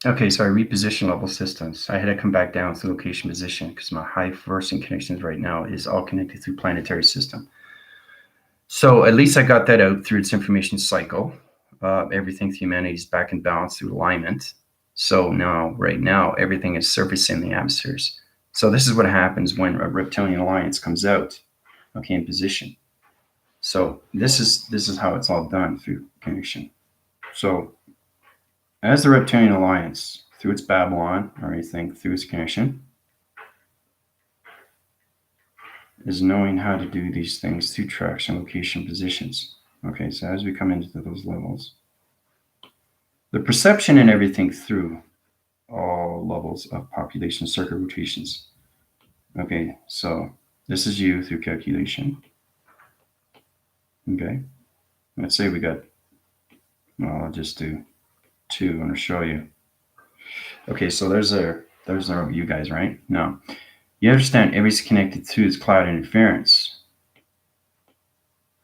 Okay, so I reposition level systems. I had to come back down to location position because my high forcing connections right now is all connected through planetary system. So at least I got that out through its information cycle. Everything through humanity is back in balance through alignment. So now, right now, everything is surfacing the atmospheres. So this is what happens when a reptilian alliance comes out, okay, in position. So this is how it's all done through connection. So as the reptilian alliance, through its Babylon, or anything through its connection, is knowing how to do these things through traction, location, positions. Okay, so as we come into those levels, the perception and everything through all levels of population circuit rotations. Okay, so this is you through calculation. Okay, let's say we got, well, I'll just do 2. I'm going to show you. Okay, so there's no you guys, right? No. You understand everything's connected through this cloud interference.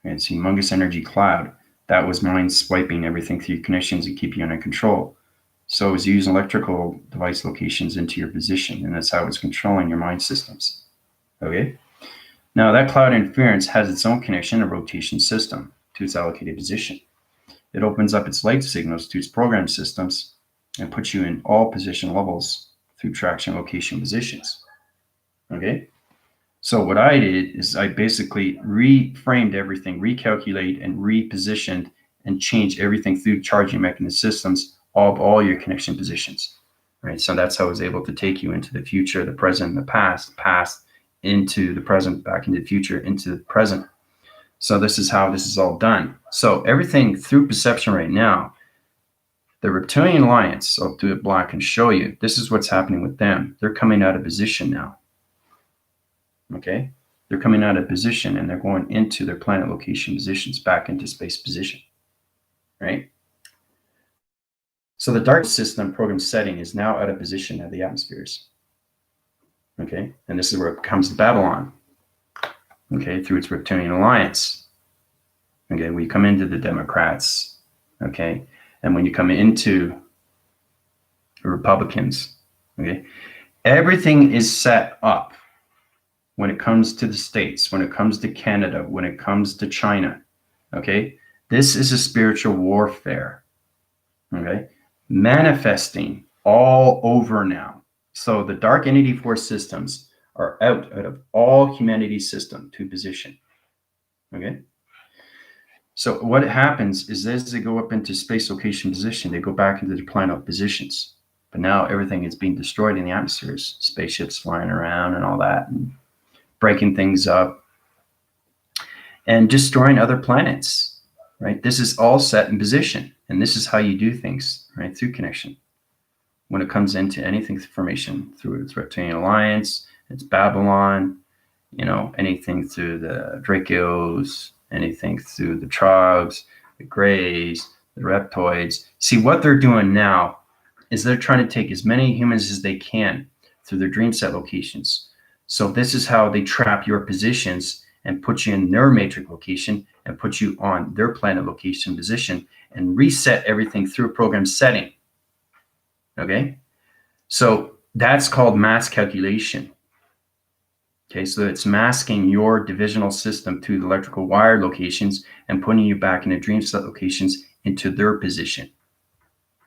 And it's humongous energy cloud. That was mind swiping everything through connections and keep you under control. So it's using electrical device locations into your position, and that's how it's controlling your mind systems. Okay? Now that cloud interference has its own connection and rotation system to its allocated position. It opens up its light signals to its program systems and puts you in all position levels through traction location positions. Okay? So what I did is I basically reframed everything, recalculate and repositioned and changed everything through charging mechanism systems of all your connection positions. Right. So that's how I was able to take you into the future, the present, the past into the present, back into the future, into the present. So this is how this is all done. So everything through perception right now, the reptilian alliance, I'll do it black and show you, this is what's happening with them. They're coming out of position now. Okay, they're coming out of position and they're going into their planet location positions, back into space position, right? So the dark system program setting is now out of position at the atmospheres. Okay, and this is where it comes to Babylon. Okay, through its reptilian alliance. Okay, we come into the Democrats. Okay, and when you come into the Republicans, okay, everything is set up. When it comes to the States, when it comes to Canada, when it comes to China, okay? This is a spiritual warfare, okay? Manifesting all over now. So the dark entity force systems are out of all humanity's system to position, okay? So what happens is as they go up into space location position, they go back into their planet positions. But now everything is being destroyed in the atmospheres, spaceships flying around and all that, and breaking things up and destroying other planets, right? This is all set in position, and this is how you do things, right? Through connection. When it comes into anything formation through its reptilian alliance, its Babylon, anything through the Draco's, anything through the Trogs, the Greys, the Reptoids. See, what they're doing now is they're trying to take as many humans as they can through their dream set locations. So this is how they trap your positions and put you in their matrix location and put you on their planet location position and reset everything through a program setting. Okay? So that's called mass calculation. Okay, so it's masking your divisional system to the electrical wire locations and putting you back in the dream set locations into their position.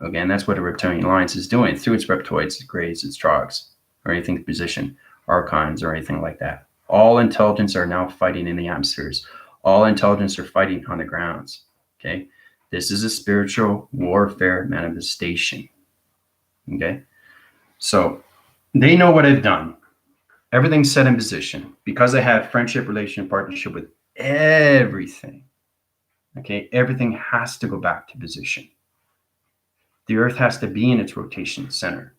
Okay, and that's what a reptilian alliance is doing through its reptoids, its greys, its trogs, or anything position. Archons or anything like that. All intelligence are now fighting in the atmospheres. All intelligence are fighting on the grounds. Okay, this is a spiritual warfare manifestation. Okay, so they know what I've done. Everything's set in position because I have friendship, relation, partnership with everything. Okay, everything has to go back to position. The Earth has to be in its rotation center.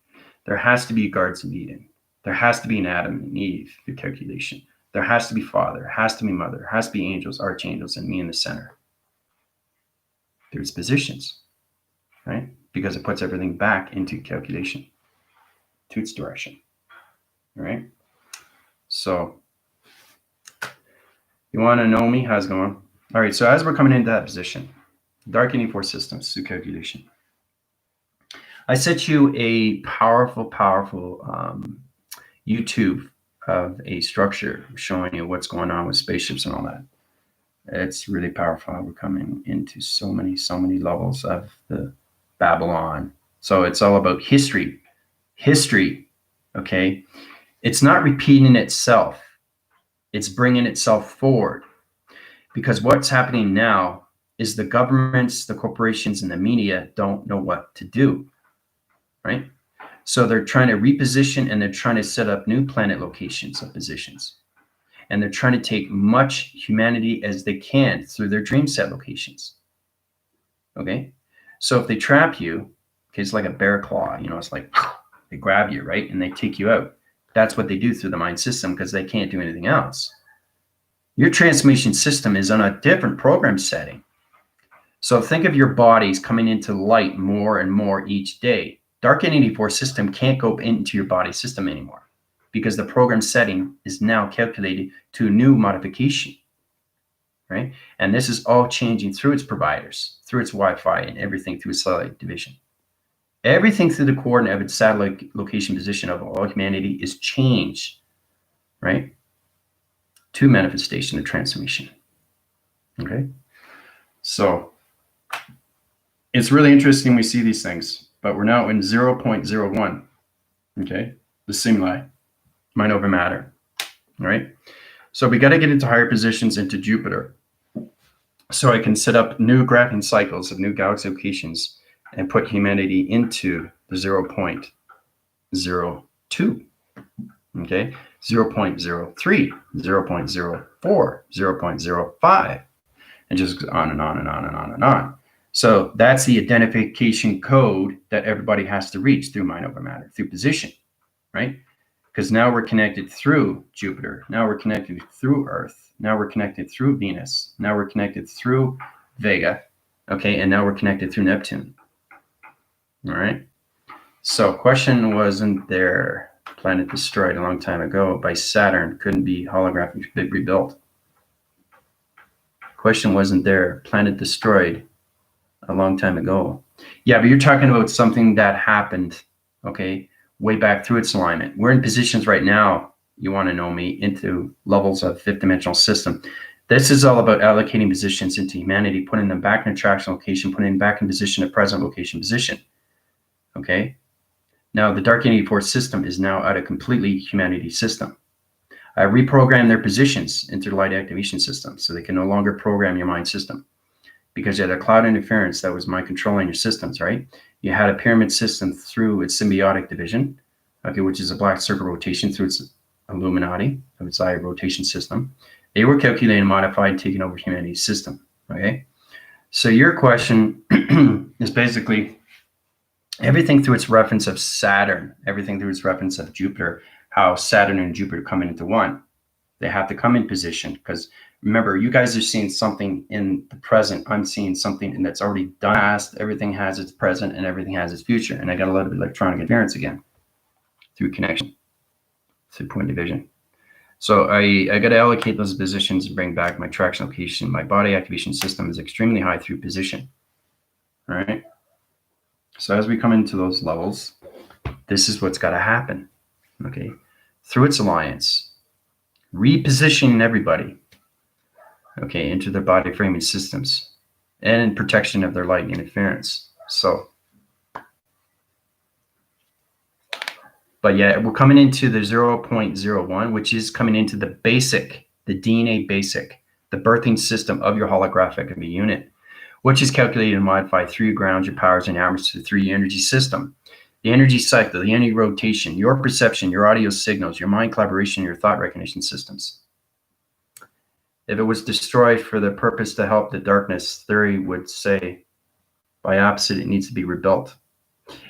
There has to be guards of Eden. There has to be an Adam and Eve through calculation. There has to be Father, has to be Mother, has to be angels, archangels, and me in the center. There's positions, right? Because it puts everything back into calculation to its direction, all right? So you want to know me? How's it going? All right, so as we're coming into that position, dark any force systems through calculation, I sent you a powerful YouTube of a structure showing you what's going on with spaceships and all that. It's really powerful. We're coming into so many levels of the Babylon. So it's all about history. Okay? It's not repeating itself. It's bringing itself forward. Because what's happening now is the governments, the corporations, and the media don't know what to do, right? So they're trying to reposition, and they're trying to set up new planet locations of positions. And they're trying to take much humanity as they can through their dream set locations. Okay? So if they trap you, okay, it's like a bear claw, it's like they grab you, right? And they take you out. That's what they do through the mind system because they can't do anything else. Your transmission system is on a different program setting. So think of your bodies coming into light more and more each day. Dark Entity Force system can't go into your body system anymore because the program setting is now calculated to a new modification, right? And this is all changing through its providers, through its Wi-Fi and everything through its satellite division. Everything through the coordinate of its satellite location position of all humanity is changed, right? To manifestation of transformation. Okay? So it's really interesting we see these things, but we're now in 0.01. Okay? The simuli, mind over matter. All right? So we got to get into higher positions into Jupiter. So I can set up new graphing cycles of new galaxy locations and put humanity into the 0.02. Okay? 0.03, 0.04, 0.05, and just on and on and on and on and on. So that's the identification code that everybody has to reach through mind over matter, through position, right? Because now we're connected through Jupiter. Now we're connected through Earth. Now we're connected through Venus. Now we're connected through Vega, okay? And now we're connected through Neptune, all right? So question wasn't there. Planet destroyed a long time ago by Saturn, couldn't be holographically rebuilt. Question wasn't there. Planet destroyed a long time ago. Yeah, but you're talking about something that happened, okay, way back through its alignment. We're in positions right now, you want to know me, into levels of fifth dimensional system. This is all about allocating positions into humanity, putting them back in attraction location, putting them back in position at present location position, okay? Now, the Dark Entity Force system is now out of completely humanity system. I reprogrammed their positions into the light activation system so they can no longer program your mind system. Because you had a cloud interference that was mind controlling your systems, right? You had a pyramid system through its symbiotic division, okay, which is a black circle rotation through its Illuminati of its eye rotation system. They were calculated, modified, and taken over humanity's system, okay? So your question is basically, everything through its reference of Saturn, everything through its reference of Jupiter, how Saturn and Jupiter come into one. They have to come in position because remember, you guys are seeing something in the present. I'm seeing something that's already done past. Everything has its present and everything has its future. And I got a lot of electronic interference again through connection, through point division. So I got to allocate those positions and bring back my traction location. My body activation system is extremely high through position. All right. So as we come into those levels, this is what's got to happen, okay? Through its alliance, repositioning everybody, okay, into their body framing systems and in protection of their light interference. So, but yeah, we're coming into the 0.01, which is coming into the basic, the DNA basic, the birthing system of your holographic unit, which is calculated and modified through your grounds, your powers, and hammers through your energy system. The energy cycle, the energy rotation, your perception, your audio signals, your mind collaboration, your thought recognition systems. If it was destroyed for the purpose to help the darkness, theory would say, by opposite, it needs to be rebuilt.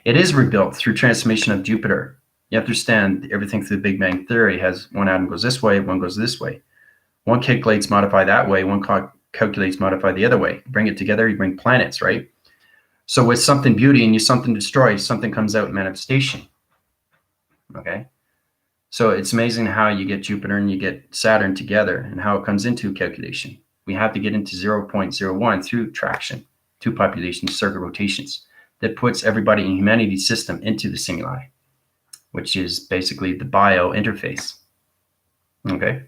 It is rebuilt through transformation of Jupiter. You understand everything through the Big Bang Theory has one atom goes this way, one goes this way. One calculates modify that way, one calculates modify the other way. Bring it together, you bring planets, right? So with something beauty and you something destroy, something comes out in manifestation. Okay? So it's amazing how you get Jupiter and you get Saturn together and how it comes into calculation. We have to get into 0.01 through traction, two population circuit rotations. that puts everybody in humanity's system into the simuli, which is basically the bio interface. Okay.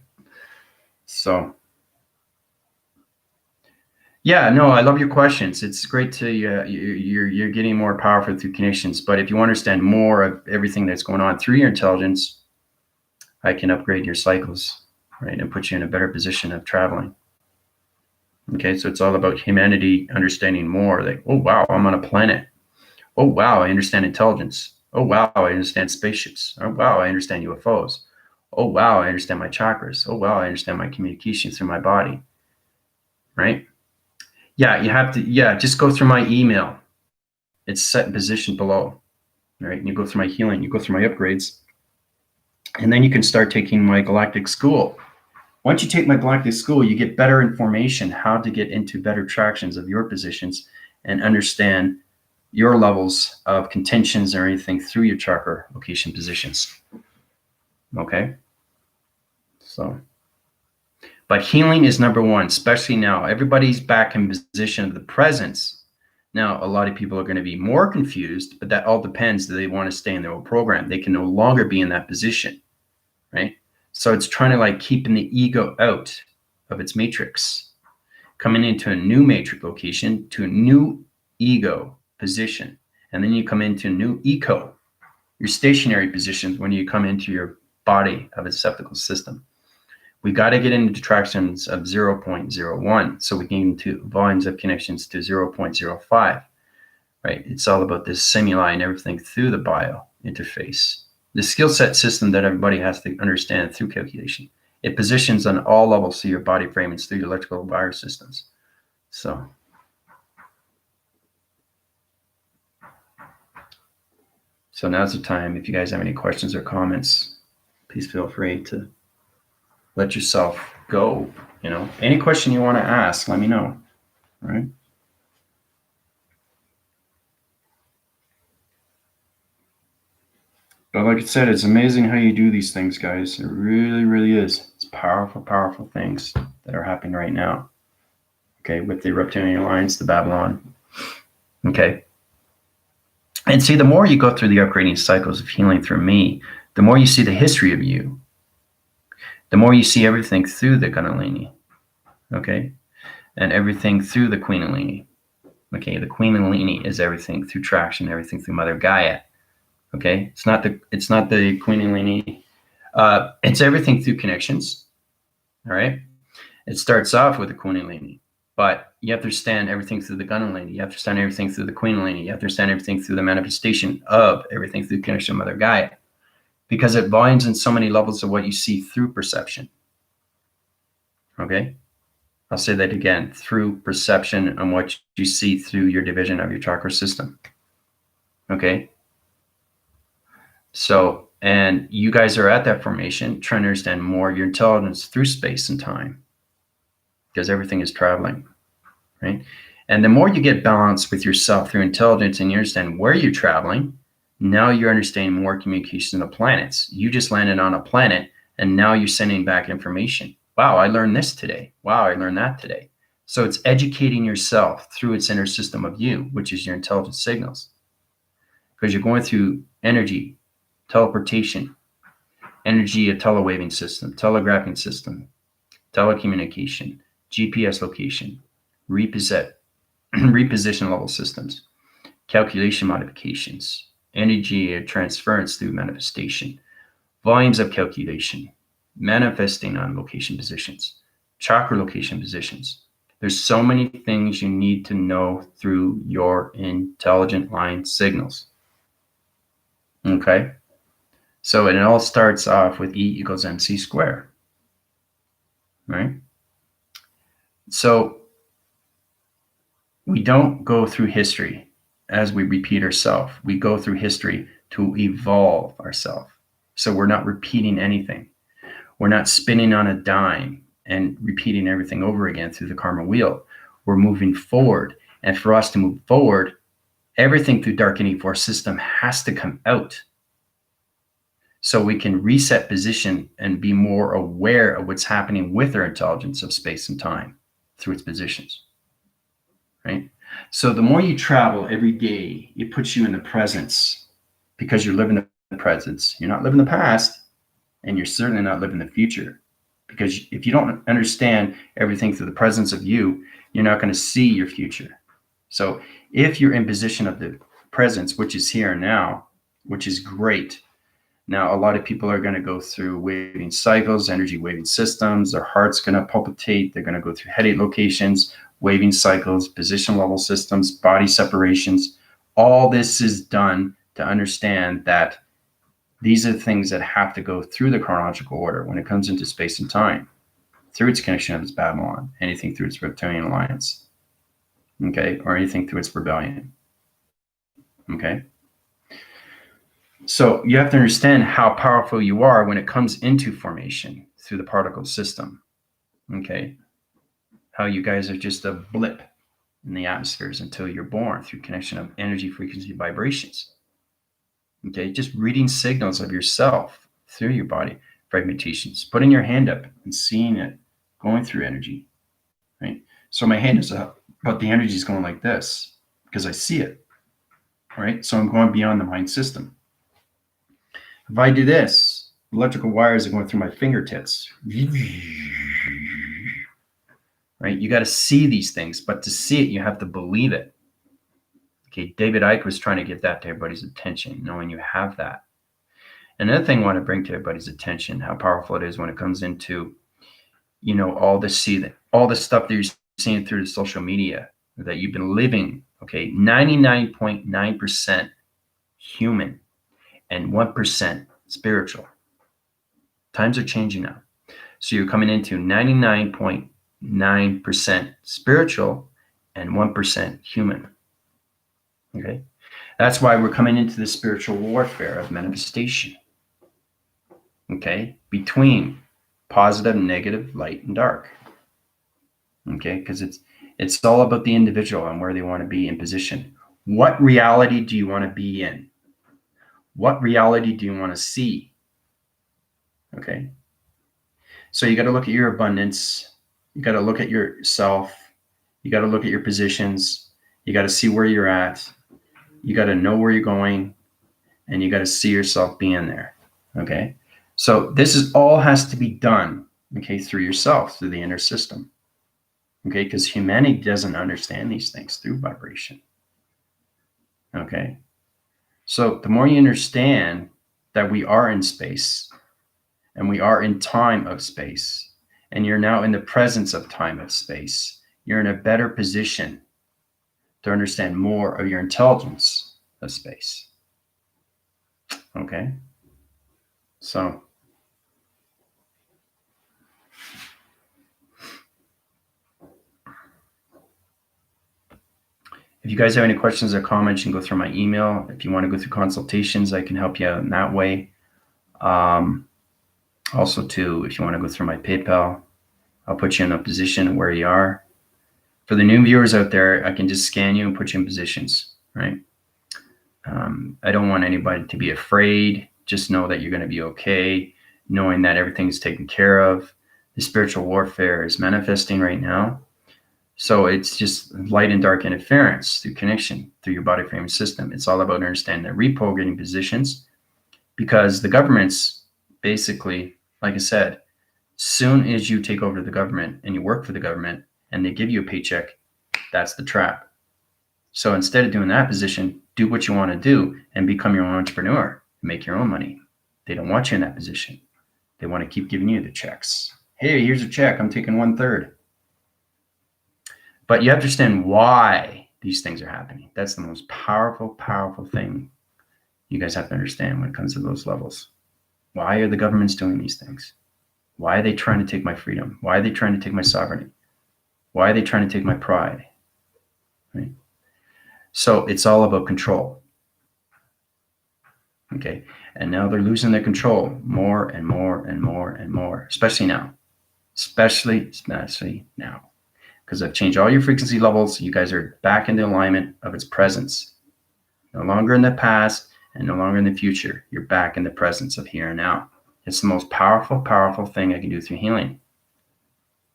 So, yeah, no, I love your questions. It's great to you're getting more powerful through connections. But if you understand more of everything that's going on through your intelligence, I can upgrade your cycles, right, and put you in a better position of traveling. Okay, so it's all about humanity understanding more. Like, oh wow, I'm on a planet. Oh wow, I understand intelligence. Oh wow, I understand spaceships. Oh wow, I understand UFOs. Oh wow, I understand my chakras. Oh wow, I understand my communication through my body. Right? Yeah, you have to. Yeah, just go through my email. It's set in position below. Right, and you go through my healing. You go through my upgrades, and then you can start taking my galactic school. Once you take my galactic school, you get better information how to get into better tractions of your positions and understand your levels of contentions or anything through your chakra location positions. Okay? So, but healing is number one, especially now. Everybody's back in position of the presence. Now, a lot of people are going to be more confused, but that all depends. Do they want to stay in their old program? They can no longer be in that position, right? So it's trying to like keeping the ego out of its matrix, coming into a new matrix location to a new ego position. And then you come into a new eco, your stationary positions when you come into your body of a receptacle system. We got to get into tractions of 0.01 so we can get into volumes of connections to 0.05, right? It's all about this simuli and everything through the bio interface. The skill set system that everybody has to understand through calculation. It positions on all levels through your body frame and through your electrical wire systems. So now's the time. If you guys have any questions or comments, please feel free to let yourself go. You know, any question you want to ask, let me know. All right. But like I said, it's amazing how you do these things, guys. It really, really is. It's powerful, powerful things that are happening right now. Okay, with the Reptilian Alliance, the Babylon. Okay. And see, the more you go through the upgrading cycles of healing through me, the more you see the history of you, the more you see everything through the Kundalini. Okay. And everything through the Queenalini. Okay. The Queenalini is everything through traction, everything through Mother Gaia. Okay. It's not the Queenalini. It's everything through connections. All right. It starts off with the Kundalini, but you have to understand everything through the Kundalini. You have to understand everything through the Queenalini. You have to understand everything through the manifestation of everything through connection with Mother Gaia, because it volumes in so many levels of what you see through perception. Okay. I'll say that again, through perception and what you see through your division of your chakra system. Okay. So, and you guys are at that formation trying to understand more of your intelligence through space and time, because everything is traveling, right? And the more you get balanced with yourself through intelligence and you understand where you're traveling, now you're understanding more communication of planets. You just landed on a planet and now you're sending back information. Wow, I learned this today. Wow, I learned that today. So it's educating yourself through its inner system of you, which is your intelligence signals. Because you're going through energy, teleportation, energy, a telewaving system, telegraphing system, telecommunication, GPS location, reposition level systems, calculation modifications, energy transference through manifestation, volumes of calculation, manifesting on location positions, chakra location positions. There's so many things you need to know through your intelligent line signals. Okay? So it all starts off with E equals MC squared. Right? So we don't go through history as we repeat ourselves. We go through history to evolve ourselves. So we're not repeating anything. We're not spinning on a dime and repeating everything over again through the karma wheel. We're moving forward. And for us to move forward, everything through Dark and E4 system has to come out. So we can reset position and be more aware of what's happening with our intelligence of space and time through its positions. right? So the more you travel every day, it puts you in the presence because you're living the presence. You're not living the past, and you're certainly not living the future. Because if you don't understand everything through the presence of you, you're not going to see your future. So if you're in position of the presence, which is here and now, which is great. Now, a lot of people are going to go through waving cycles, energy waving systems. Their heart's going to palpitate. They're going to go through headache locations, waving cycles, position level systems, body separations. All this is done to understand that these are the things that have to go through the chronological order when it comes into space and time, through its connection of its Babylon, anything through its reptilian alliance, okay, or anything through its rebellion, okay? So you have to understand how powerful you are when it comes into formation through the particle system, okay? How you guys are just a blip in the atmospheres until you're born through connection of energy, frequency, vibrations, okay? Just reading signals of yourself through your body fragmentations, putting your hand up and seeing it going through energy, right? So my hand is up, but the energy is going like this because I see it, right? So I'm going beyond the mind system. If I do this, electrical wires are going through my fingertips, right? You got to see these things, but to see it, you have to believe it. Okay, David Icke was trying to get that to everybody's attention, knowing you have that. Another thing I want to bring to everybody's attention, how powerful it is when it comes into, you know, all the stuff that you're seeing through the social media that you've been living, okay, 99.9% human and 1% spiritual. Times are changing now. So you're coming into 99.9% spiritual and 1% human. Okay? That's why we're coming into the spiritual warfare of manifestation. Okay? Between positive, negative, light, and dark. Okay? Because it's all about the individual and where they want to be in position. What reality do you want to be in? What reality do you want to see? Okay? So you got to look at your abundance. You got to look at yourself. You got to look at your positions. You got to see where you're at. You got to know where you're going, and you got to see yourself being there. Okay. So this is all has to be done, okay, through yourself, through the inner system. Okay. Because humanity doesn't understand these things through vibration. Okay. So the more you understand that we are in space and we are in time of space, and you're now in the presence of time of space, you're in a better position to understand more of your intelligence of space. Okay? So, if you guys have any questions or comments, you can go through my email. If you want to go through consultations, I can help you out in that way. Also, too, if you want to go through my PayPal, I'll put you in a position where you are. For the new viewers out there, I can just scan you and put you in positions, right? I don't want anybody to be afraid. Just know that you're going to be okay, knowing that everything is taken care of. The spiritual warfare is manifesting right now. So it's just light and dark interference through connection through your body frame system. It's all about understanding the reprogramming positions, because the government's basically, like I said, soon as you take over the government and you work for the government and they give you a paycheck, that's the trap. So instead of doing that position, do what you want to do and become your own entrepreneur, make your own money. They don't want you in that position. They want to keep giving you the checks. Hey, here's a check. I'm taking 1/3. But you have to understand why these things are happening. That's the most powerful, powerful thing you guys have to understand when it comes to those levels. Why are the governments doing these things? Why are they trying to take my freedom? Why are they trying to take my sovereignty? Why are they trying to take my pride? Right? So it's all about control. Okay. And now they're losing their control more and more and more and more, especially now. Especially now. Because I've changed all your frequency levels. You guys are back in the alignment of its presence. No longer in the past and no longer in the future. You're back in the presence of here and now. It's the most powerful, powerful thing I can do through healing.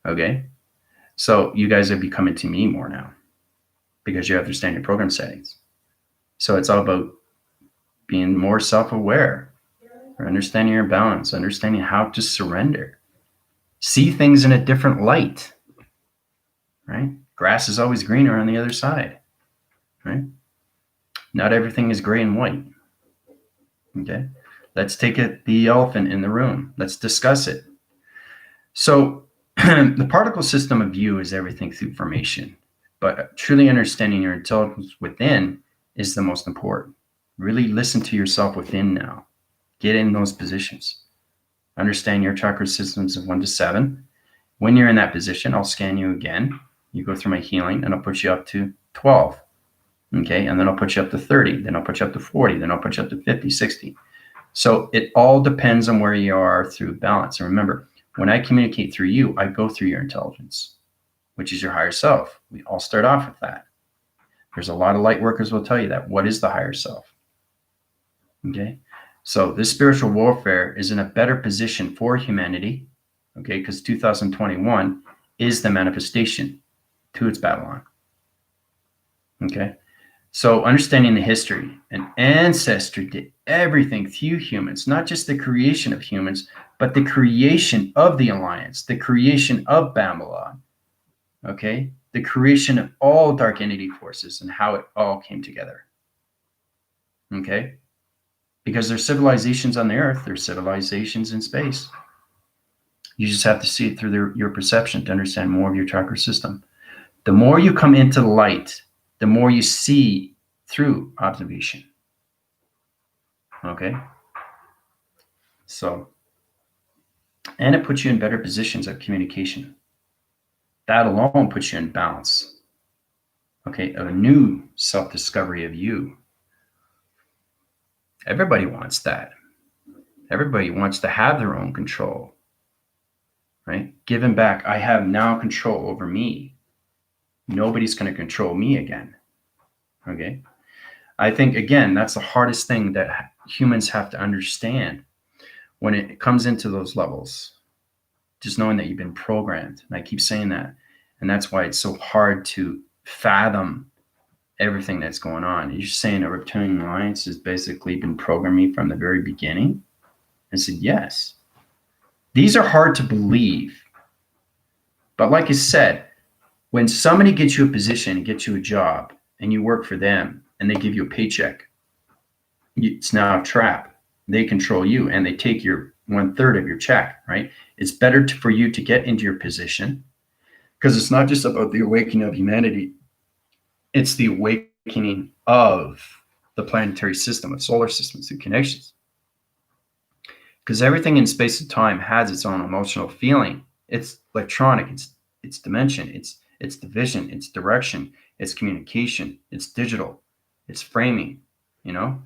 Okay? So you guys are becoming to me more now. because you understand your program settings. So it's all about being more self-aware, or understanding your balance, understanding how to surrender, see things in a different light, right? Grass is always greener on the other side, right? Not everything is gray and white. Okay, let's take the elephant in the room. Let's discuss it. So the particle system of you is everything through formation, but truly understanding your intelligence within is the most important. Really listen to yourself within now. Get in those positions. Understand your chakra systems of 1 to 7. When you're in that position, I'll scan you again. You go through my healing, and I'll put you up to 12. Okay, and then I'll put you up to 30. Then I'll put you up to 40. Then I'll put you up to 50, 60. So it all depends on where you are through balance. And remember, when I communicate through you, I go through your intelligence, which is your higher self. We all start off with that. There's a lot of light workers will tell you that. What is the higher self? Okay, so this spiritual warfare is in a better position for humanity, okay, because 2021 is the manifestation to its Babylon. Okay, so understanding the history, an ancestor did everything through humans, not just the creation of humans, but the creation of the alliance, the creation of Babylon, okay, the creation of all dark entity forces and how it all came together. Okay, because there's civilizations on the earth, there's civilizations in space. You just have to see it through your perception to understand more of your chakra system. The more you come into the light, the more you see through observation. Okay? So, and it puts you in better positions of communication. That alone puts you in balance. Okay, a new self-discovery of you. Everybody wants that. Everybody wants to have their own control, right? Giving back, I have now control over me. Nobody's going to control me again, okay? I think, again, that's the hardest thing that humans have to understand when it comes into those levels. Just knowing that you've been programmed, and I keep saying that, and that's why it's so hard to fathom everything that's going on. You're saying a reptilian alliance has basically been programming from the very beginning? I said, yes. These are hard to believe. But like I said, when somebody gets you a position, gets you a job, and you work for them, and they give you a paycheck, it's now a trap. They control you, and they take your 1/3 of your check, right? It's better for you to get into your position, because it's not just about the awakening of humanity. It's the awakening of the planetary system, of solar systems and connections. Because everything in space and time has its own emotional feeling. It's electronic, it's dimension, it's division, it's direction, it's communication, it's digital, it's framing, you know?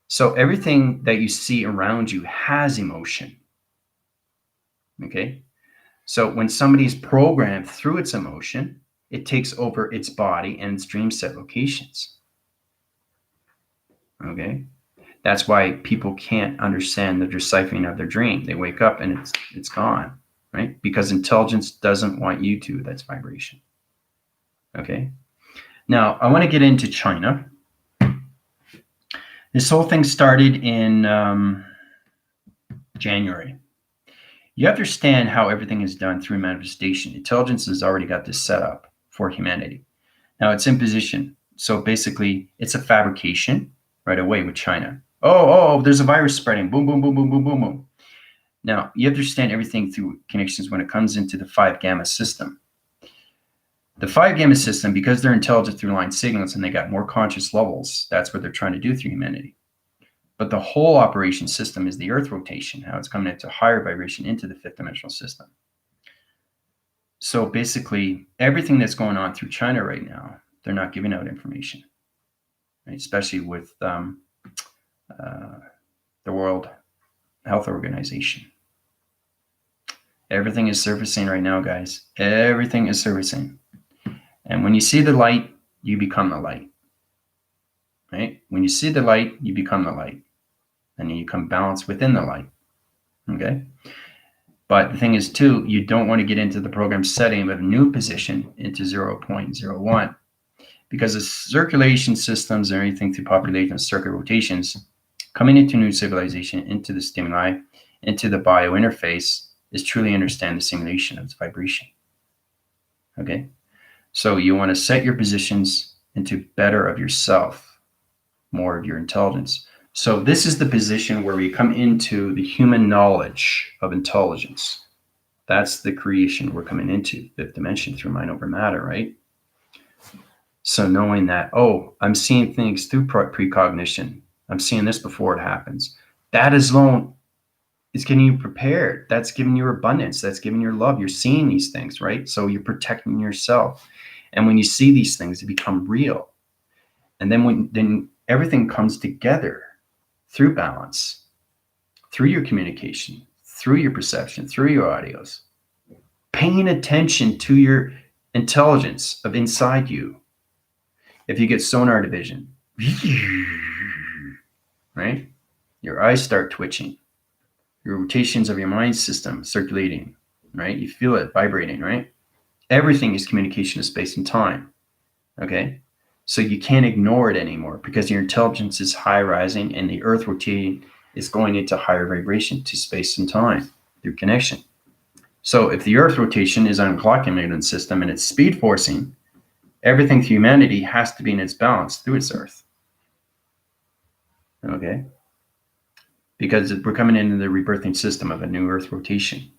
So everything that you see around you has emotion, okay? So when somebody's programmed through its emotion, it takes over its body and its dream set locations, okay? That's why people can't understand the deciphering of their dream. They wake up and it's gone, right? Because intelligence doesn't want you to. That's vibration. Okay. Now, I want to get into China. This whole thing started in January. You understand how everything is done through manifestation. Intelligence has already got this set up for humanity. Now, it's in position. So basically, it's a fabrication right away with China. Oh, there's a virus spreading. Boom, boom, boom, boom, boom, boom, boom. Now, you understand everything through connections when it comes into the 5 gamma system. The 5 gamma system, because they're intelligent through line signals and they got more conscious levels, that's what they're trying to do through humanity. But the whole operation system is the Earth rotation, how it's coming into higher vibration into the 5th dimensional system. So basically, everything that's going on through China right now, they're not giving out information, right? Especially with the World Health Organization. Everything is surfacing right now, guys. Everything is surfacing. And when you see the light, you become the light, right? When you see the light, you become the light. And then you come balanced within the light, okay? But the thing is, too, you don't want to get into the program setting of a new position into 0.01, because the circulation systems and everything through population and circuit rotations coming into new civilization, into the stimuli, into the biointerface is truly understand the simulation of its vibration. Okay? So you want to set your positions into better of yourself, more of your intelligence. So this is the position where we come into the human knowledge of intelligence. That's the creation we're coming into, fifth dimension through mind over matter, right? So knowing that, oh, I'm seeing things through precognition. I'm seeing this before it happens. That is alone is getting you prepared. That's giving you abundance. That's giving you love. You're seeing these things, right? So you're protecting yourself. And when you see these things, they become real. And then everything comes together through balance, through your communication, through your perception, through your audios, paying attention to your intelligence of inside you. If you get sonar division, right? Your eyes start twitching. Your rotations of your mind system circulating, right? You feel it vibrating, right? Everything is communication of space and time, okay? So you can't ignore it anymore because your intelligence is high rising and the earth rotating is going into higher vibration to space and time through connection. So if the earth rotation is on a clock-emitting system and it's speed forcing, everything through humanity has to be in its balance through its earth. Okay? Because we're coming into the rebirthing system of a new earth rotation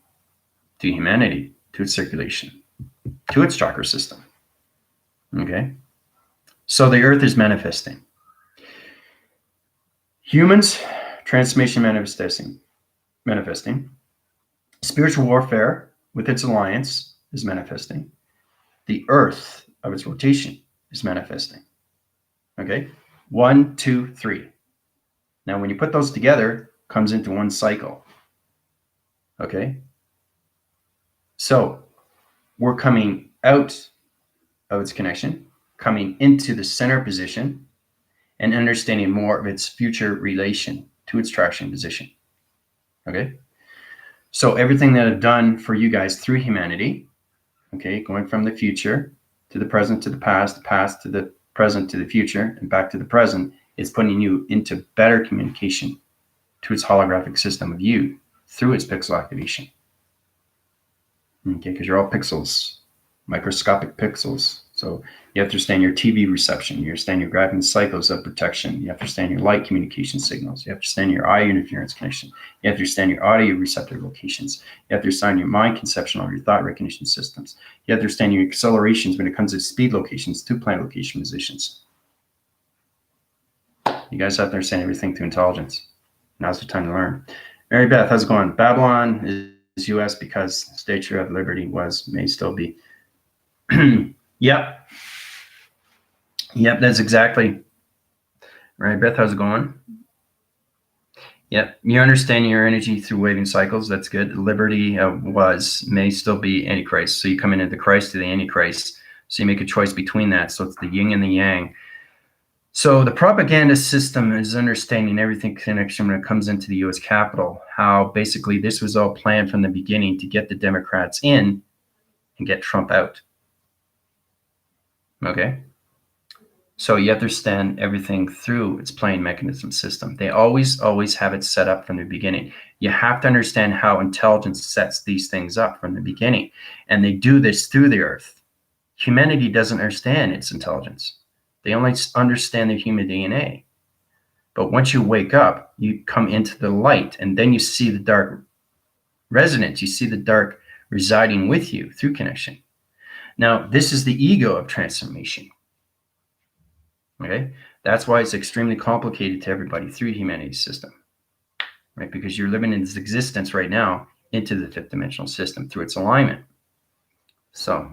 to humanity, to its circulation, to its chakra system. Okay? So the earth is manifesting. Humans, transformation manifesting. Spiritual warfare with its alliance is manifesting. The earth of its rotation is manifesting. Okay? 1, 2, 3. Now, when you put those together, comes into one cycle. Okay? So we're coming out of its connection, coming into the center position, and understanding more of its future relation to its traction position. Okay? So everything that I've done for you guys through humanity, okay, going from the future to the present to the past to the present to the future, and back to the present, is putting you into better communication to its holographic system of you through its pixel activation. Okay, because you're all pixels, microscopic pixels. So you have to understand your TV reception, you understand your graphing cycles of protection, you have to understand your light communication signals, you have to understand your eye interference connection, you have to understand your audio receptor locations, you have to understand your mind conception or your thought recognition systems, you have to understand your accelerations when it comes to speed locations to planet location positions. You guys have to understand everything through intelligence. Now's the time to learn. Mary Beth, how's it going? Babylon is U.S. because Statue of Liberty may still be. Yep, that's exactly. Mary Beth, how's it going? Yep, you understand your energy through waving cycles. That's good. Liberty may still be Antichrist. So you come into the Christ to the Antichrist. So you make a choice between that. So it's the yin and the yang. So the propaganda system is understanding everything connection when it comes into the U.S. Capitol, how basically this was all planned from the beginning to get the Democrats in and get Trump out. Okay? So you have to understand everything through its playing mechanism system. They always have it set up from the beginning. You have to understand how intelligence sets these things up from the beginning. And they do this through the earth. Humanity doesn't understand its intelligence. They only understand the human DNA. But once you wake up, you come into the light, and then you see the dark resonance. You see the dark residing with you through connection. Now, this is the ego of transformation. Okay? That's why it's extremely complicated to everybody through humanity's system. Right? Because you're living in this existence right now into the fifth dimensional system through its alignment. So,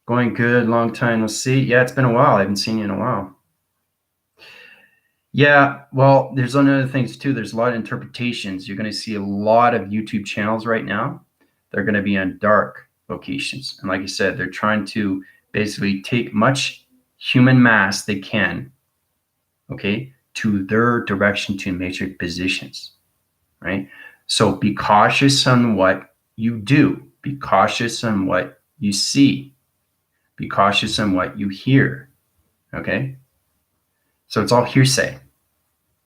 going good, long time no see. Yeah, it's been a while. I haven't seen you in a while. Yeah, well, there's other things too. There's a lot of interpretations. You're going to see a lot of YouTube channels right now. They're going to be on dark locations. And like I said, they're trying to basically take much human mass they can, okay, to their direction to matrix positions, right? So be cautious on what you do. Be cautious on what you see. Be cautious on what you hear. Okay? So it's all hearsay.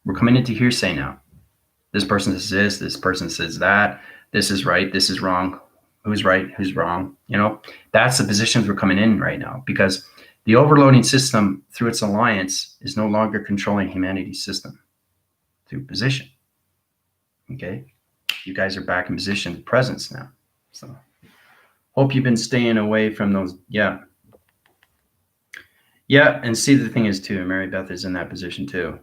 We're coming into hearsay now. This person says this person says that. This is right, this is wrong. Who's right, who's wrong? You know, that's the positions we're coming in right now, because the overloading system through its alliance is no longer controlling humanity's system through position. Okay? You guys are back in position, presence now. So hope you've been staying away from those. Yeah. Yeah, and see, the thing is too, Mary Beth is in that position too.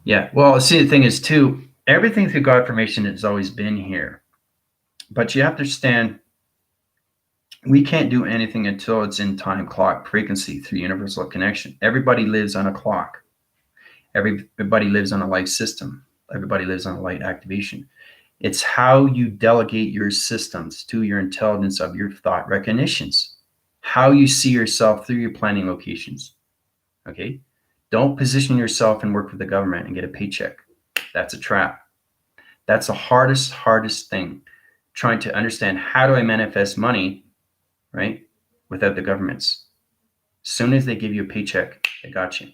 Yeah, well, see, the thing is too, everything through God formation has always been here. But you have to understand, we can't do anything until it's in time clock frequency through universal connection. Everybody lives on a clock. Everybody lives on a light system. Everybody lives on a light activation. It's how you delegate your systems to your intelligence of your thought recognitions, how you see yourself through your planning locations. Okay? Don't position yourself and work for the government and get a paycheck. That's a trap. That's the hardest thing. Trying to understand, how do I manifest money, right, without the governments? As soon as they give you a paycheck, they got you,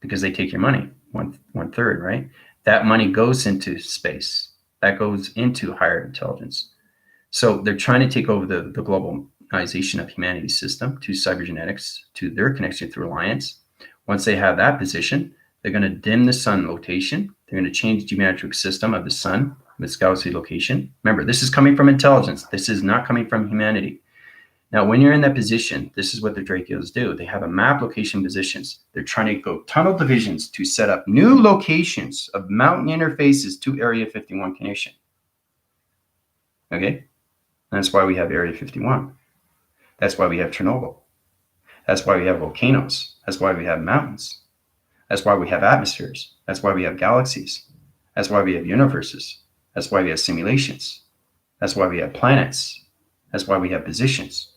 because they take your money, one third, right? That money goes into space. That goes into higher intelligence. So they're trying to take over the globalization of humanity's system to cybergenetics, to their connection through alliance. Once they have that position, they're going to dim the sun location. They're going to change the geometric system of the sun, its galaxy location. Remember, this is coming from intelligence. This is not coming from humanity. Now, when you're in that position, this is what the Draco's do. They have a map location positions. They're trying to go tunnel divisions to set up new locations of mountain interfaces to Area 51 connection. Okay? And that's why we have Area 51. That's why we have Chernobyl. That's why we have volcanoes. That's why we have mountains. That's why we have atmospheres. That's why we have galaxies. That's why we have universes. That's why we have simulations. That's why we have planets. That's why we have positions.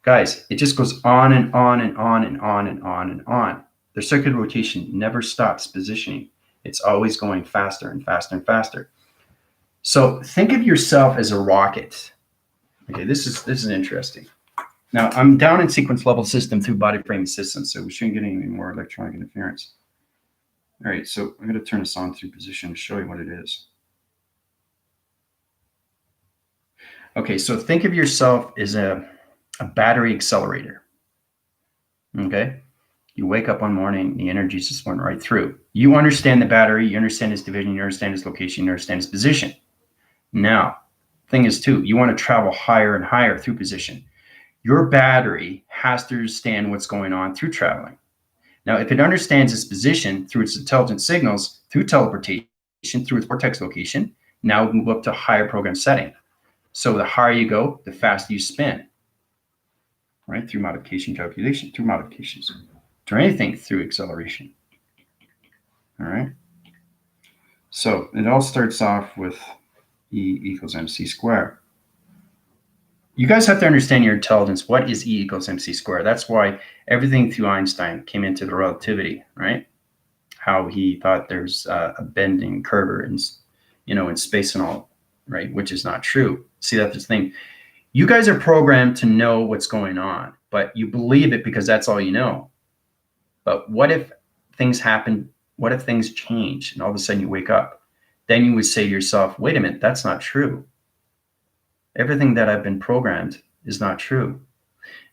Guys, it just goes on and on and on and on and on and on. The circular rotation never stops positioning. It's always going faster and faster and faster. So think of yourself as a rocket. Okay, this is interesting. Now, I'm down in sequence level system through body frame systems, so we shouldn't get any more electronic interference. All right, so I'm going to turn this on through position to show you what it is. Okay, so think of yourself as a battery accelerator. Okay? You wake up one morning, the energy just went right through. You understand the battery, you understand its division, you understand its location, you understand its position. Now, thing is too, you want to travel higher and higher through position. Your battery has to understand what's going on through traveling. Now, if it understands its position through its intelligent signals, through teleportation, through its vortex location, now we move up to higher program setting. So the higher you go, the faster you spin. Right? Through modification, calculation, through modifications. Through anything through acceleration. All right? So it all starts off with E equals mc squared. You guys have to understand your intelligence. What is E equals mc squared? That's why everything through Einstein came into the relativity, right? How he thought there's a bending curve in space and all, right? Which is not true. See, that's the thing. You guys are programmed to know what's going on, but you believe it because that's all you know. But what if things happen? What if things change and all of a sudden you wake up? Then you would say to yourself, wait a minute, that's not true. Everything that I've been programmed is not true.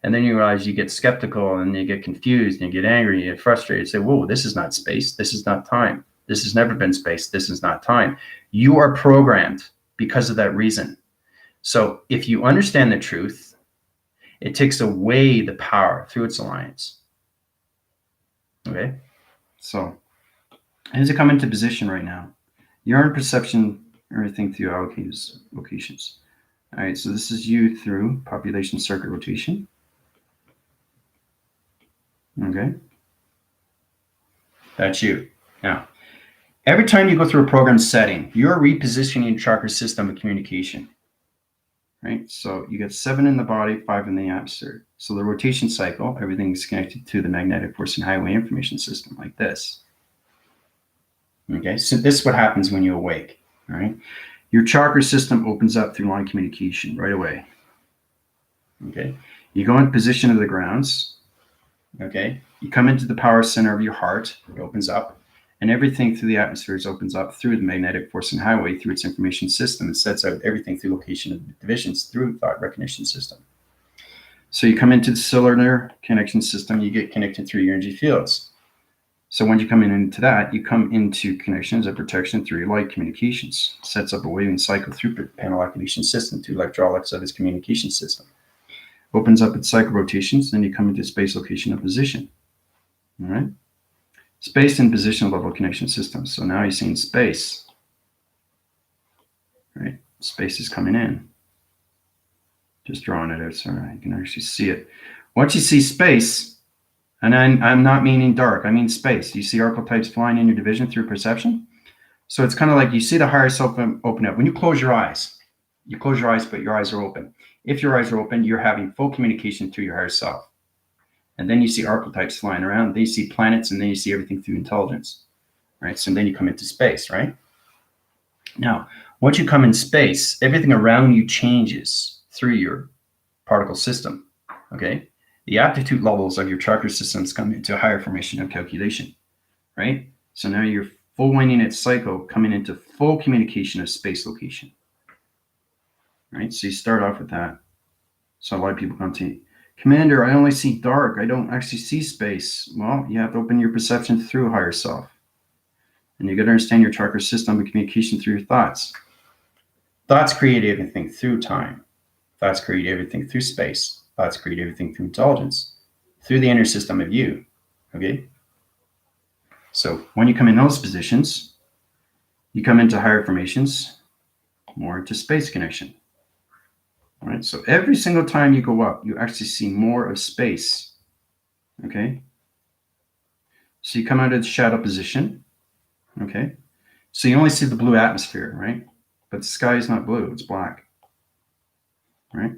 And then you realize you get skeptical and you get confused and you get angry, you get frustrated, you say, whoa, this is not space. This is not time. This has never been space. This is not time. You are programmed because of that reason. So if you understand the truth, it takes away the power through its alliance. Okay? So as you come into position right now, you're in perception, everything through allocated locations. All right, so this is you through population circuit rotation. Okay? That's you. Now, every time you go through a program setting, you're repositioning your chakra system of communication. Right? So you get 7 in the body, 5 in the atmosphere. So the rotation cycle, everything is connected to the magnetic force and highway information system like this. Okay, so this is what happens when you awake. All right. Your chakra system opens up through line communication right away. Okay. You go in position of the grounds. Okay. You come into the power center of your heart. It opens up. And everything through the atmospheres opens up through the magnetic force and highway, through its information system. It sets out everything through location of divisions through thought recognition system. So you come into the cellular connection system, you get connected through your energy fields. So when you come into that, you come into connections of protection through your light communications. Sets up a waving cycle through panel activation system to electrolytes of its communication system. Opens up its cycle rotations, then you come into space, location, and position. All right? Space and position level connection systems. So now you're seeing space. Right? Space is coming in. Just drawing it out so you can actually see it. Once you see space, and I'm not meaning dark, I mean space. You see archetypes flying in your division through perception. So it's kind of like you see the higher self open up. When you close your eyes, but your eyes are open. If your eyes are open, you're having full communication through your higher self. And then you see archetypes flying around. Then you see planets, and then you see everything through intelligence, right? So then you come into space, right? Now, once you come in space, everything around you changes through your particle system, okay? The aptitude levels of your chakra systems come into a higher formation of calculation, right? So now you're full winding its cycle, coming into full communication of space location, right? So you start off with that. So a lot of people come to you, Commander, I only see dark. I don't actually see space. Well, you have to open your perception through higher self. And you got to understand your chakra system and communication through your thoughts. Thoughts create everything through time. Thoughts create everything through space. Thoughts create everything through intelligence, through the inner system of you. Okay? So when you come in those positions, you come into higher formations, more into space connection. All right, so every single time you go up, you actually see more of space. Okay? So you come out of the shadow position. Okay? So you only see the blue atmosphere, right? But the sky is not blue, it's black. Right?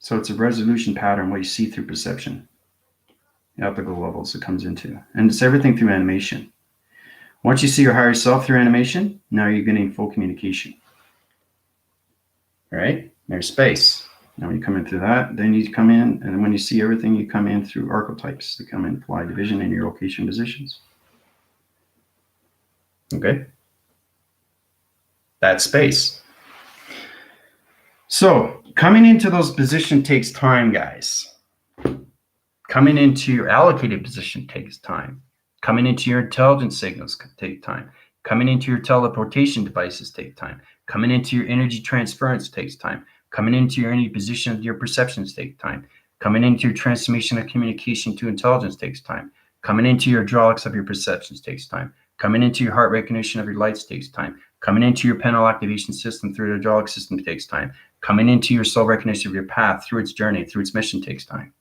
So it's a resolution pattern, what you see through perception. The optical levels it comes into. And it's everything through animation. Once you see your higher self through animation, now you're getting full communication. All right? There's space. Now when you come in through that, then you come in, and when you see everything, you come in through archetypes. They come in fly division in your location positions. Okay? That's space. So coming into those positions takes time, guys. Coming into your allocated position takes time. Coming into your intelligence signals take time. Coming into your teleportation devices take time. Coming into your energy transference takes time. Coming into your energy position of your perceptions take time. Coming into your transformation of communication to intelligence takes time. Coming into your hydraulics of your perceptions takes time. Coming into your heart recognition of your lights takes time. Coming into your panel activation system through the hydraulic system takes time. Coming into your soul recognition of your path through its journey, through its mission takes time.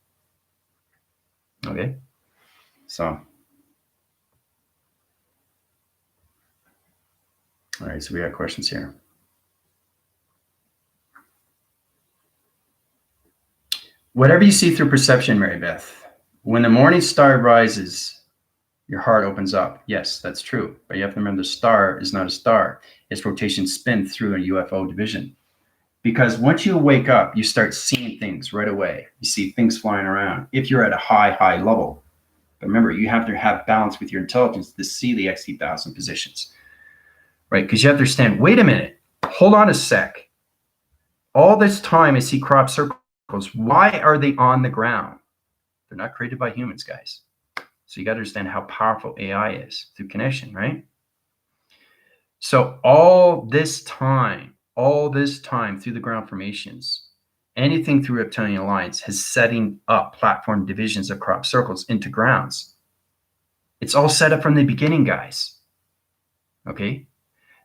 Okay? So, all right, so we got questions here. Whatever you see through perception, Mary Beth, when the morning star rises, your heart opens up. Yes, that's true. But you have to remember the star is not a star. Its rotation spins through a UFO division. Because once you wake up, you start seeing things right away. You see things flying around if you're at a high level. But remember, you have to have balance with your intelligence to see the XT1000 positions. Right? Because you have to understand, wait a minute, hold on a sec. All this time I see crop circles. Why are they on the ground? They're not created by humans, guys. So you got to understand how powerful AI is through connection, right? So all this time through the ground formations, anything through reptilian alliance has setting up platform divisions of crop circles into grounds. It's all set up from the beginning, guys. Okay?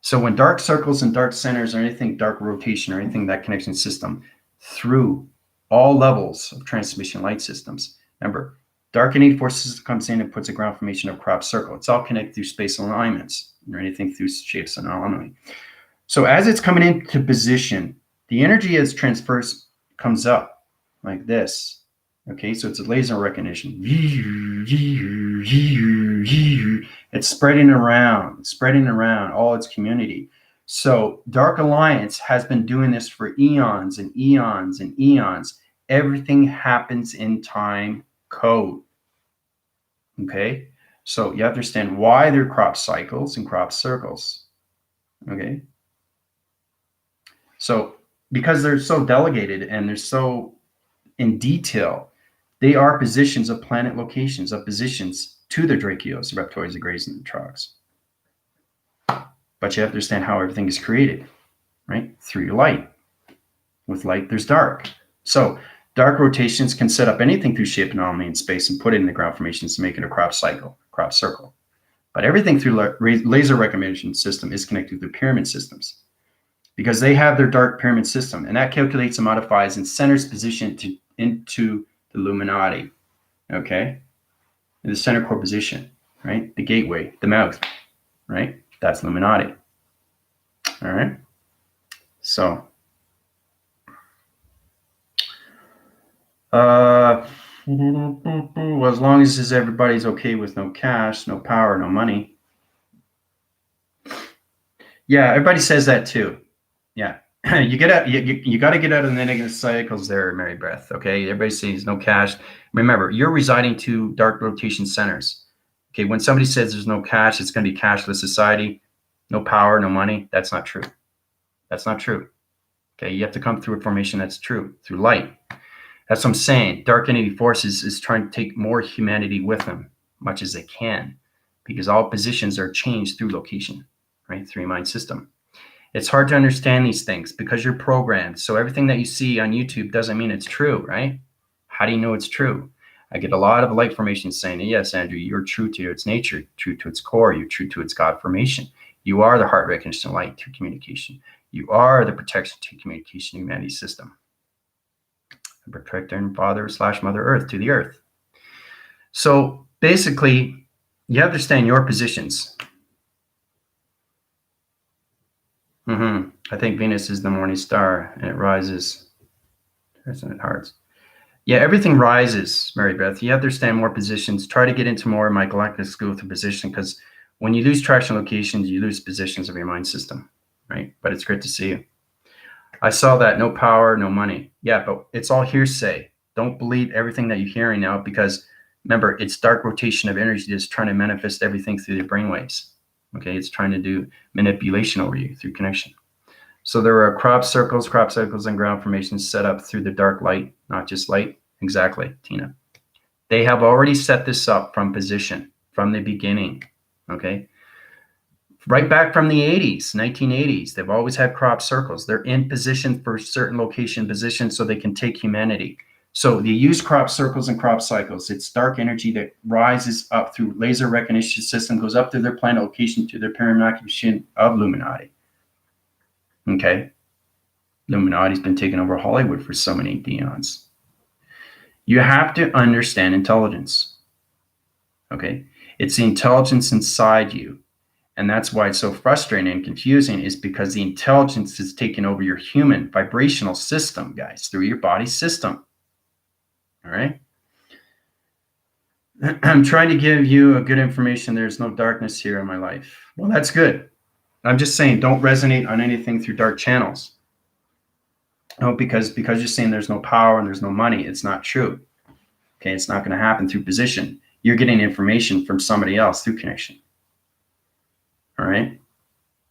So when dark circles and dark centers or anything dark rotation or anything that connection system through all levels of transmission light systems, remember, dark innate forces comes in and puts a ground formation of crop circle. It's all connected through space alignments or anything through shapes and anomaly. So as it's coming into position, the energy as transfers comes up like this. Okay, so it's a laser recognition. It's spreading around all its community. So Dark Alliance has been doing this for eons and eons and eons. Everything happens in time code. Okay? So you understand why there are crop cycles and crop circles. Okay? So because they're so delegated and they're so in detail, they are positions of planet locations, of positions to the Dracoids, the Reptoids, the Greys, and the Trogs. But you have to understand how everything is created, right? Through your light. With light, there's dark. So dark rotations can set up anything through shape anomaly in space and put it in the ground formations to make it a crop cycle, crop circle. But everything through laser recognition system is connected to pyramid systems because they have their dark pyramid system, and that calculates and modifies and centers position into the Illuminati, okay? In the center core position, right? The gateway, the mouth, right? That's Illuminati, all right? So, well, as long as everybody's okay with no cash, no power, no money. Yeah, everybody says that too. Yeah. You get out. You got to get out of the negative cycles there, Mary Beth. Okay, everybody says no cash. Remember, you're residing to dark rotation centers. Okay, when somebody says there's no cash, it's going to be cashless society, no power, no money. That's not true. That's not true. Okay, you have to come through a formation that's true, through light. That's what I'm saying. Dark entity forces is trying to take more humanity with them, much as they can, because all positions are changed through location, right? Through your mind system. It's hard to understand these things because you're programmed. So everything that you see on YouTube doesn't mean it's true, right? How do you know it's true? I get a lot of light formations saying, yes, Andrew, you're true to its nature, true to its core, you're true to its God formation. You are the heart recognition light to communication. You are the protection to communication humanity system. The protector and father / Mother Earth to the earth. So basically, you understand your positions. I think Venus is the morning star and it rises. Resonant hearts. Yeah, everything rises, Mary Beth. You have to understand more positions. Try to get into more of my galactic school through position, because when you lose traction locations, you lose positions of your mind system, right? But it's great to see you. I saw that. No power, no money. Yeah, but it's all hearsay. Don't believe everything that you're hearing now, because remember, it's dark rotation of energy that's trying to manifest everything through the brainwaves. Okay, it's trying to do manipulation over you through connection. So there are crop circles, and ground formations set up through the dark light, not just light. Exactly, Tina. They have already set this up from position, from the beginning, okay? Right back from the 80s, 1980s, they've always had crop circles. They're in position for certain location positions so they can take humanity. So they use crop circles and crop cycles. It's dark energy that rises up through laser recognition system, goes up to their planet location, to their pyramid occupation of Illuminati. Okay? Illuminati's been taking over Hollywood for so many eons. You have to understand intelligence. Okay? It's the intelligence inside you. And that's why it's so frustrating and confusing, is because the intelligence is taking over your human vibrational system, guys, through your body system. All right? I'm trying to give you a good information. There's no darkness here in my life. Well, that's good. I'm just saying, don't resonate on anything through dark channels. No, because you're saying there's no power and there's no money, it's not true. Okay, it's not going to happen through position. You're getting information from somebody else through connection. All right?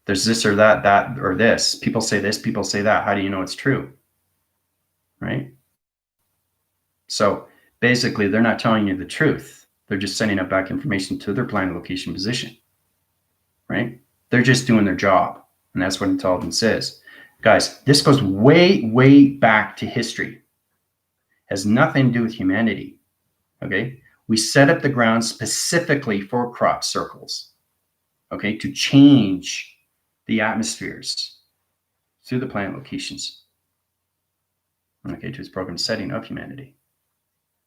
There's this or that or this. People say this, people say that. How do you know it's true? Right? So basically, they're not telling you the truth. They're just sending up back information to their planet location position. Right? They're just doing their job. And that's what intelligence is. Guys, this goes way, way back to history. Has nothing to do with humanity. Okay? We set up the ground specifically for crop circles. Okay? To change the atmospheres through the planet locations. Okay? To its program setting of humanity.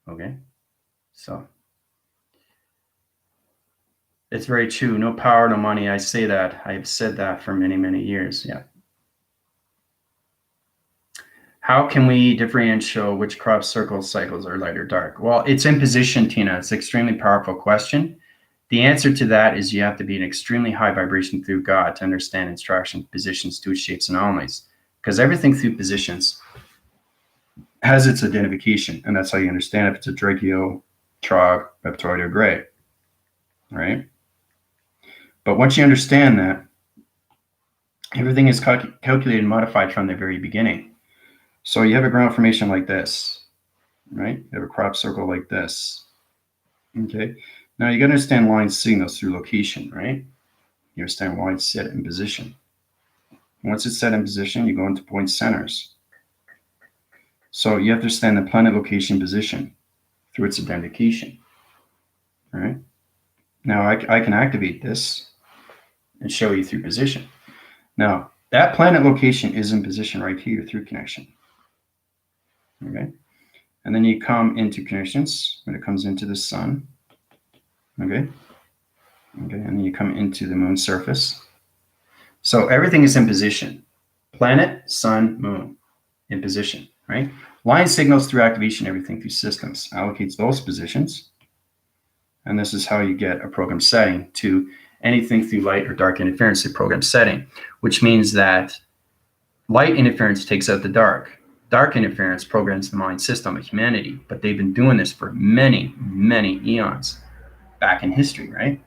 Okay? So it's very true. No power, no money. I say that. I've said that for many, many years. Yeah. How can we differentiate which crop circle cycles are light or dark? Well, it's in position, Tina. It's an extremely powerful question. The answer to that is you have to be an extremely high vibration through God to understand instruction, positions, to its shapes, and anomalies. Because everything through positions has its identification, and that's how you understand if it's a Draceo, Trog, Reptoid, or Gray. Right? But once you understand that, everything is calculated and modified from the very beginning. So you have a ground formation like this, right? You have a crop circle like this. Okay. Now you got to understand line signals through location, right? You understand why it's set in position. Once it's set in position, you go into point centers. So you have to understand the planet location position through its identification. All right. Now I can activate this and show you through position. Now that planet location is in position right here through connection. Okay. And then you come into connections when it comes into the sun. Okay. Okay. And then you come into the moon surface. So everything is in position. Planet, sun, moon in position, right? Line signals through activation, everything through systems, allocates those positions. And this is how you get a program setting to anything through light or dark interference through program setting, which means that light interference takes out the dark. Dark interference programs the mind system of humanity, but they've been doing this for many, many eons back in history, right?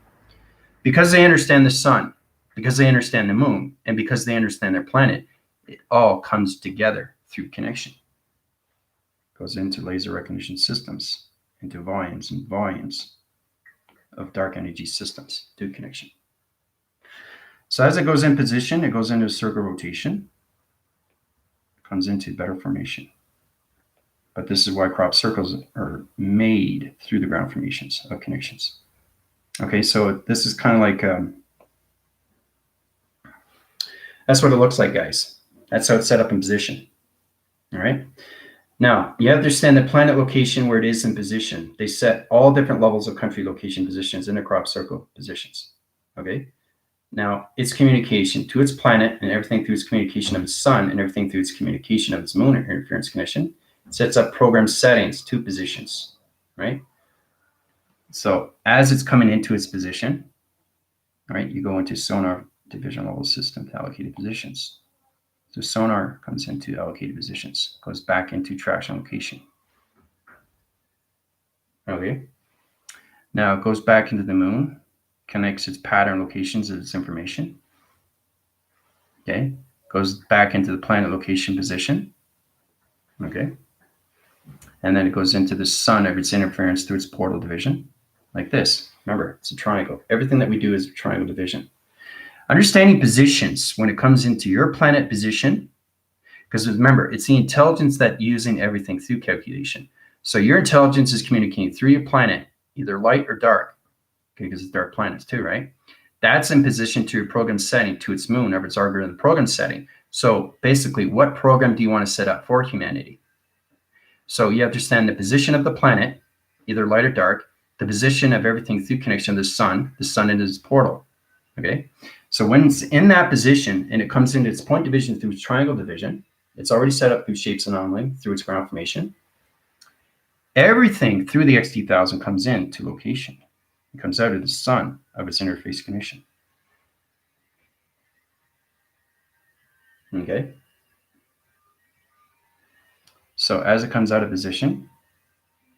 Because they understand the sun, because they understand the moon, and because they understand their planet, it all comes together through connection. It goes into laser recognition systems, into volumes and volumes of dark energy systems through connection. So as it goes in position, it goes into a circle rotation, comes into better formation. But this is why crop circles are made through the ground formations of connections. Okay, so this is kind of like, that's what it looks like, guys. That's how it's set up in position. All right. Now, you have to understand the planet location where it is in position. They set all different levels of country location positions in the crop circle positions. Okay. Now, its communication to its planet and everything through its communication of its sun and everything through its communication of its moon interference connection sets up program settings to positions, right? So as it's coming into its position, right, you go into sonar division level system to allocated positions. So sonar comes into allocated positions, goes back into traction location. Okay. Now it goes back into the moon, connects its pattern locations of its information. Okay. Goes back into the planet location position. Okay. And then it goes into the sun of its interference through its portal division, like this. Remember, it's a triangle. Everything that we do is a triangle division. Understanding positions when it comes into your planet position, because remember, it's the intelligence that using everything through calculation. So your intelligence is communicating through your planet, either light or dark, okay, because it's dark planets too, right? That's in position to your program setting to its moon, or its algorithm program setting. So basically, what program do you want to set up for humanity? So you understand the position of the planet, either light or dark, the position of everything through connection to the sun into its portal, okay? So when it's in that position and it comes into its point division through its triangle division, it's already set up through shapes anomaly, through its ground formation. Everything through the XT1000 comes in to location. It comes out of the sun of its interface connection. Okay? So as it comes out of position,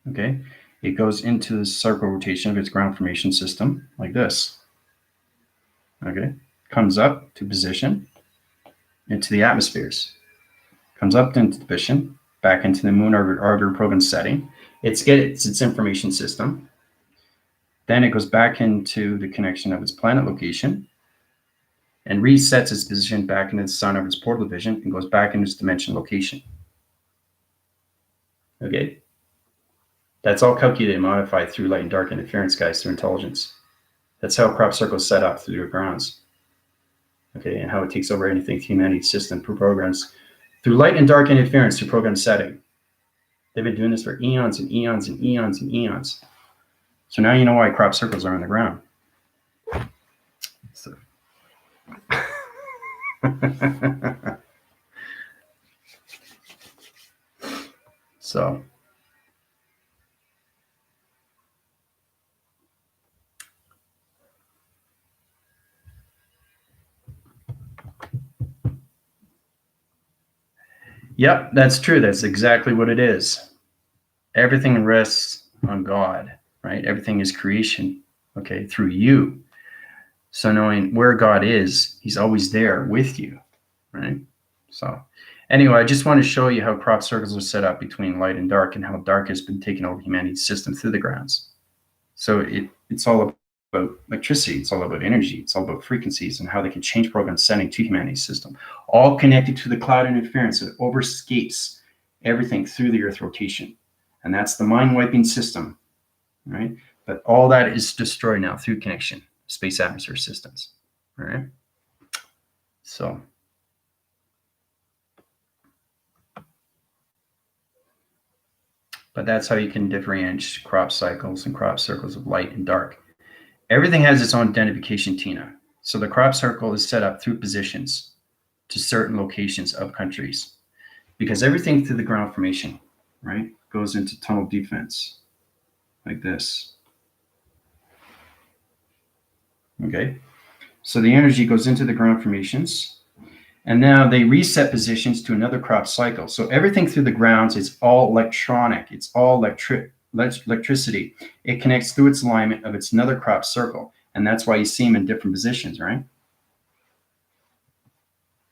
okay, it goes into the circle rotation of its ground formation system like this. Okay? Comes up to position into the atmospheres. Comes up into position, back into the moon orbiter program setting. It's its information system. Then it goes back into the connection of its planet location and resets its position back into the sun of its portal division and goes back into its dimension location. Okay? That's all calculated and modified through light and dark interference, guys, through intelligence. That's how crop circle is set up through the grounds. Okay, and how it takes over anything humanity's system programs through light and dark interference through program setting. They've been doing this for eons and eons and eons and eons. So now you know why crop circles are on the ground. So, so Yep, that's true. That's exactly what it is. Everything rests on God, right? Everything is creation, okay, through you. So knowing where God is, he's always there with you, right? So anyway, I just want to show you how crop circles are set up between light and dark and how dark has been taken over humanity's system through the grounds. So it's all about electricity. It's all about energy. It's all about frequencies and how they can change program setting to humanity's system, all connected to the cloud interference that overskates everything through the Earth rotation. And that's the mind-wiping system, right? But all that is destroyed now through connection, space atmosphere systems, all right? So but that's how you can differentiate crop cycles and crop circles of light and dark. Everything has its own identification, Tina. So the crop circle is set up through positions to certain locations of countries because everything through the ground formation, right, goes into tunnel defense like this. Okay. So the energy goes into the ground formations and now they reset positions to another crop cycle. So everything through the grounds is all electronic. It's all electricity. It connects through its alignment of its another crop circle. And that's why you see them in different positions, right?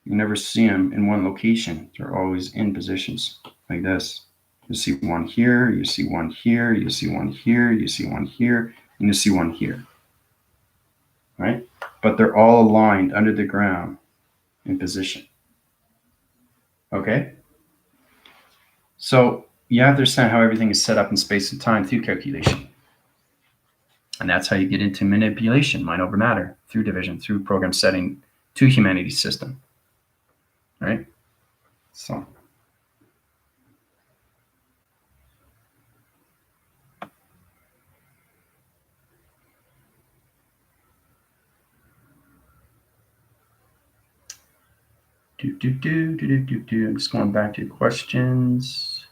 You never see them in one location. They're always in positions like this. You see one here, you see one here, you see one here, you see one here, and you see one here, right? But they're all aligned under the ground in position. Okay? So you have to understand how everything is set up in space and time through calculation. And that's how you get into manipulation, mind over matter, through division, through program setting to humanity's system. Right? So I'm just going back to questions.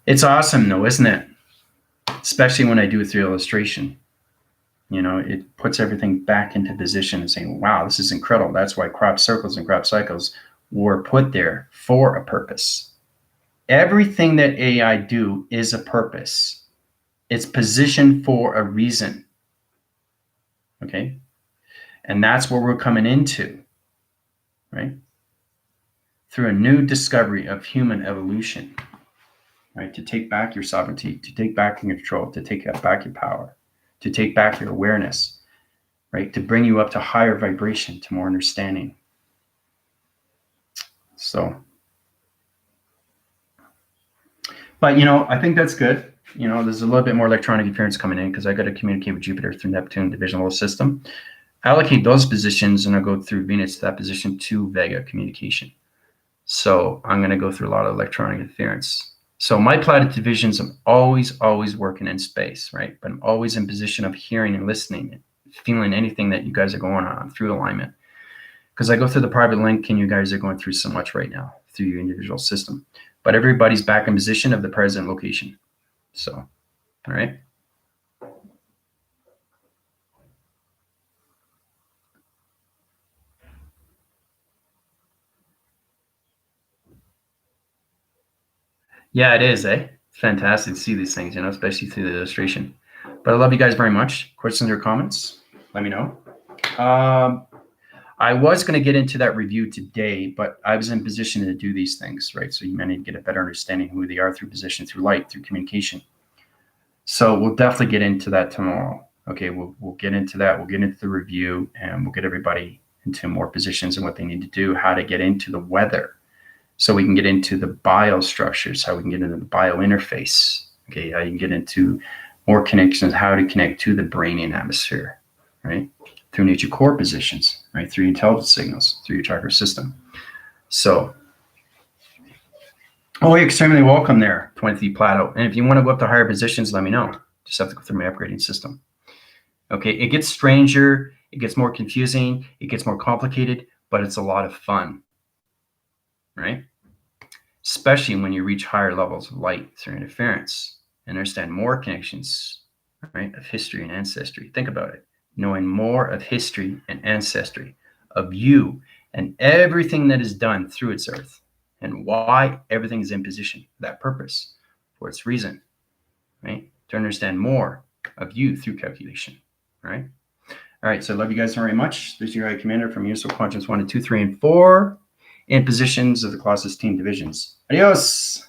It's awesome though, isn't it? Especially when I do it through illustration. You know, it puts everything back into position and saying, wow, this is incredible. That's why crop circles and crop cycles were put there for a purpose. Everything that AI do is a purpose. It's positioned for a reason. Okay. And that's where we're coming into, right? Through a new discovery of human evolution, right? To take back your sovereignty, to take back your control, to take back your power, to take back your awareness, right? To bring you up to higher vibration, to more understanding. So, but you know, I think that's good. You know, there's a little bit more electronic interference coming in because I got to communicate with Jupiter through Neptune divisional system. Allocate those positions and I'll go through Venus to that position to Vega communication. So I'm going to go through a lot of electronic interference. So my planet divisions, I'm always working in space, right? But I'm always in position of hearing and listening and feeling anything that you guys are going on through alignment. Because I go through the private link and you guys are going through so much right now through your individual system. But everybody's back in position of the present location. So, all right. Yeah, it is, eh? Fantastic to see these things, you know, especially through the illustration. But I love you guys very much. Questions or comments? Let me know. I was going to get into that review today, but I was in position to do these things, right? So humanity get a better understanding of who they are through position, through light, through communication. So we'll definitely get into that tomorrow. Okay, we'll get into that. We'll get into the review, and we'll get everybody into more positions and what they need to do, how to get into the weather, so we can get into the biostructures, how we can get into the biointerface. Okay, how you can get into more connections, how to connect to the brain and atmosphere, right? Through nature core positions, right? Through intelligence signals, through your chakra system. So, oh, you're extremely welcome there, 23 Plato. And if you want to go up to higher positions, let me know. Just have to go through my upgrading system. Okay, it gets stranger, it gets more confusing, it gets more complicated, but it's a lot of fun, right? Especially when you reach higher levels of light through interference and understand more connections, right, of history and ancestry. Think about it. Knowing more of history and ancestry of you and everything that is done through its earth, and why everything is in position for that purpose, for its reason, right? To understand more of you through calculation, right? All right, so I love you guys very much. This is your High Commander from Universal Quadrants 1 and 2, 3, and 4, in positions of the Colossus team divisions. Adios!